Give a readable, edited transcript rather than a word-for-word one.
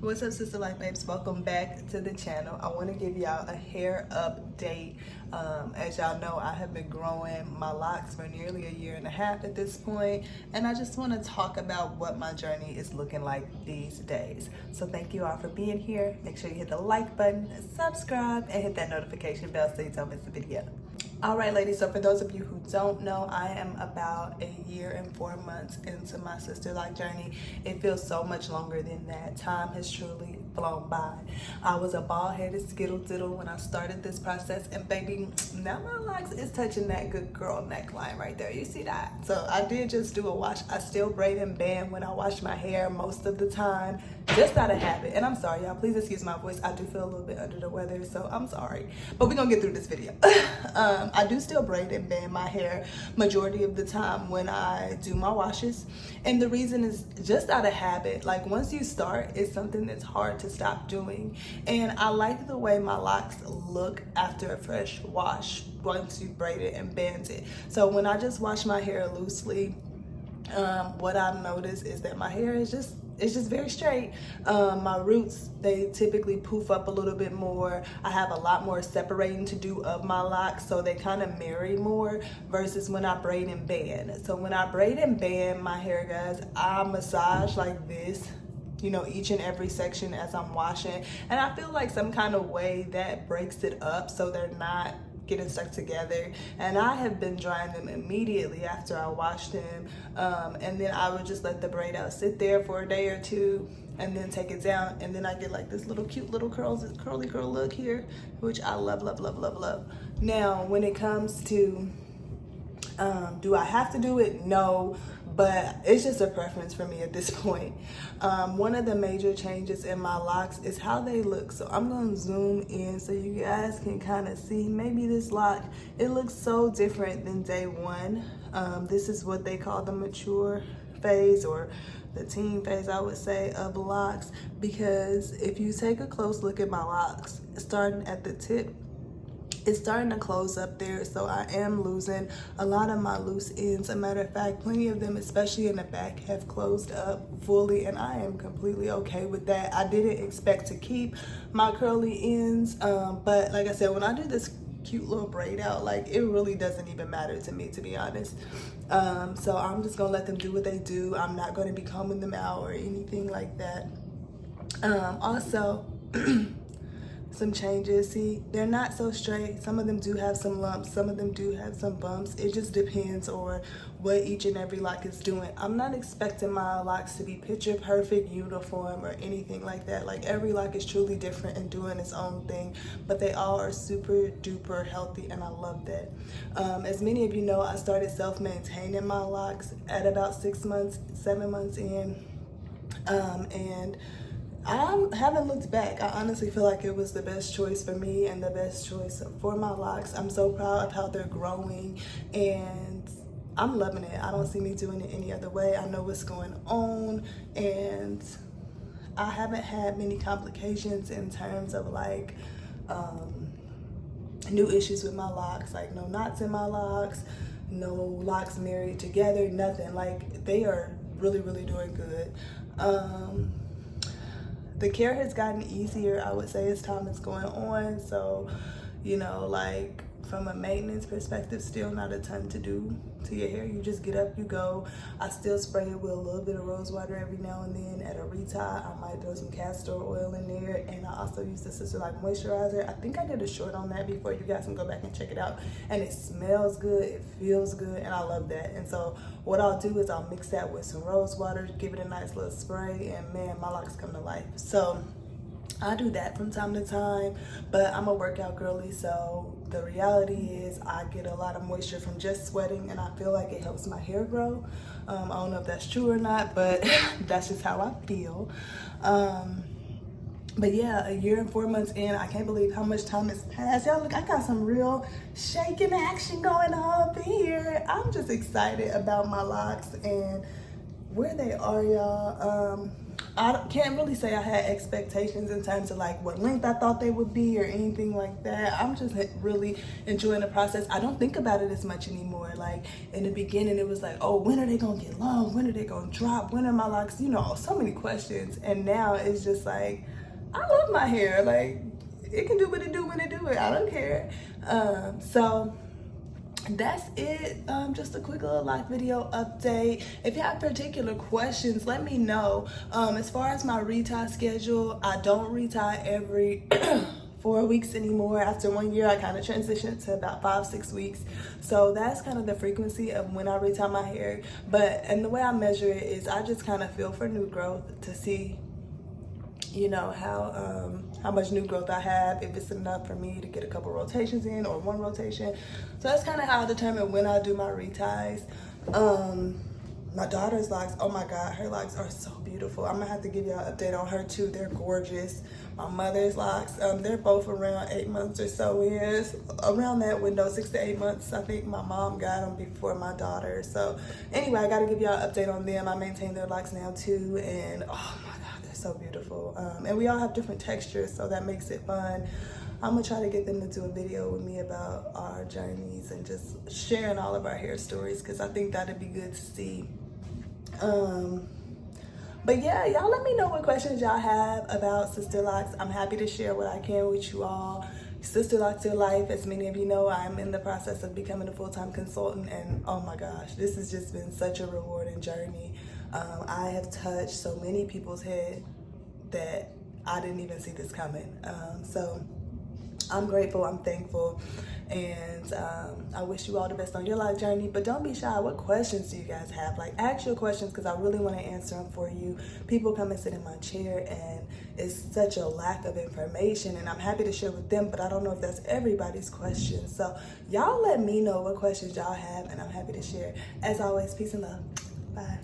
What's up, sister life babes? Welcome back to the channel. I want to give y'all a hair update. As y'all know, I have been growing my locks for nearly a year and a half at this point, and I just want to talk about what my journey is looking like these days. So thank you all for being here. Make sure you hit the like button, subscribe, and hit that notification bell so you don't miss the video. All right, ladies, so for those of you who don't know, I am about a year and 4 months into my sister-like journey. It feels so much longer than that. Time has truly flown by. I was a bald-headed skittle diddle when I started this process, and baby, now my locks is touching that good girl neckline right there. You see that? So I did just do a wash. I still braid and band when I wash my hair most of the time, just out of habit. And I'm sorry, y'all, please excuse my voice. I do feel a little bit under the weather, so I'm sorry. But we're gonna get through this video. I do still braid and band my hair majority of the time when I do my washes. And the reason is just out of habit. Like, once you start, it's something that's hard to stop doing. And I like the way my locks look after a fresh wash once you braid it and band it. So when I just wash my hair loosely, what I've noticed is that my hair is just very straight. My roots, they typically poof up a little bit more. I have a lot more separating to do of my locks, so they kind of marry more versus when I braid and band. So when I braid and band my hair, guys, I massage like this, you know, each and every section as I'm washing. And I feel like some kind of way that breaks it up so they're not getting stuck together. And I have been drying them immediately after I wash them, and then I would just let the braid out sit there for a day or two and then take it down, and then I get like this little cute little curly curl look here, which I love. Now when it comes to do I have to do it? No, but it's just a preference for me at this point. One of the major changes in my locks is how they look. So I'm gonna zoom in so you guys can kind of see. Maybe this lock, it looks so different than day one. This is what they call the mature phase, or the teen phase, I would say, of locks. Because if you take a close look at my locks, starting at the tip, it's starting to close up there, so I am losing a lot of my loose ends. A matter of fact, plenty of them, especially in the back, have closed up fully, and I am completely okay with that. I didn't expect to keep my curly ends, but like I said, when I do this cute little braid out, like, it really doesn't even matter to me, to be honest. So I'm just gonna let them do what they do. I'm not gonna be combing them out or anything like that. Also, some changes. See, they're not so straight. Some of them do have some lumps, some of them do have some bumps. It just depends on what each and every lock is doing. I'm not expecting my locks to be picture perfect, uniform, or anything like that. Like, every lock is truly different and doing its own thing, but they all are super duper healthy, and I love that. As many of you know, I started self-maintaining my locks at about 6 months, 7 months in, and I haven't looked back. I honestly feel like it was the best choice for me and the best choice for my locks. I'm so proud of how they're growing, and I'm loving it. I don't see me doing it any other way. I know what's going on, and I haven't had many complications in terms of like new issues with my locks, like no knots in my locks, no locks married together, nothing. Like, they are really doing good. The care has gotten easier, I would say, as time is going on. So, you know, like, from a maintenance perspective, still not a ton to do to your hair. You just get up, you go. I still spray it with a little bit of rose water every now and then. At a Retie, I might throw some castor oil in there, and I also use the Sisterlocks moisturizer. I think I did a short on that before. You guys can go back and check it out. And it smells good, it feels good, and I love that. And so what I'll do is I'll mix that with some rose water, give it a nice little spray, and man, my locks come to life. So I do that from time to time, but I'm a workout girly, so the reality is I get a lot of moisture from just sweating, and I feel like it helps my hair grow. I don't know if that's true or not, but that's just how I feel. But yeah, a year and 4 months in, I can't believe how much time has passed. Y'all, look, I got some real shaking action going on up here. I'm just excited about my locks and where they are, y'all. can't really say I had expectations in terms of like what length I thought they would be or anything like that. I'm just really enjoying the process. I don't think about it as much anymore. Like in the beginning, it was like, oh, when are they gonna get long? When are they gonna drop? When are my locks? You know, so many questions. And now it's just like, I love my hair. Like it can do what it do when it do it. I don't care. So that's it. Just a quick little life video update. If you have particular questions, let me know. As far as my retie schedule, I don't retie every 4 weeks anymore. After 1 year, I kind of transitioned to about 5-6 weeks. So that's kind of the frequency of when I retie my hair. And the way I measure it is I just kind of feel for new growth to see, you know, how much new growth I have, if it's enough for me to get a couple rotations in or one rotation. So that's kind of how I determine when I do my reties. My daughter's locks, oh my God, her locks are so beautiful. I'm gonna have to give y'all an update on her too. They're gorgeous. My mother's locks, they're both around 8 months or so. Yes, around that window, 6 to 8 months. I think my mom got them before my daughter. So anyway, I gotta give y'all an update on them. I maintain their locks now too, and oh my God, they're so beautiful. And we all have different textures, so that makes it fun. I'm gonna try to get them to do a video with me about our journeys and just sharing all of our hair stories, because I think that'd be good to see. But yeah, y'all let me know what questions y'all have about Sisterlocks. I'm happy to share what I can with you all. Sisterlocks Your Life, as many of you know, I'm in the process of becoming a full-time consultant, and oh my gosh, this has just been such a rewarding journey. I have touched so many people's head that I didn't even see this coming. So I'm grateful, I'm thankful, and I wish you all the best on your life journey. But don't be shy. What questions do you guys have? Like, ask your questions, because I really want to answer them for you. People come and sit in my chair, and it's such a lack of information, and I'm happy to share with them, but I don't know if that's everybody's question. So y'all let me know what questions y'all have, and I'm happy to share. As always, peace and love. Bye.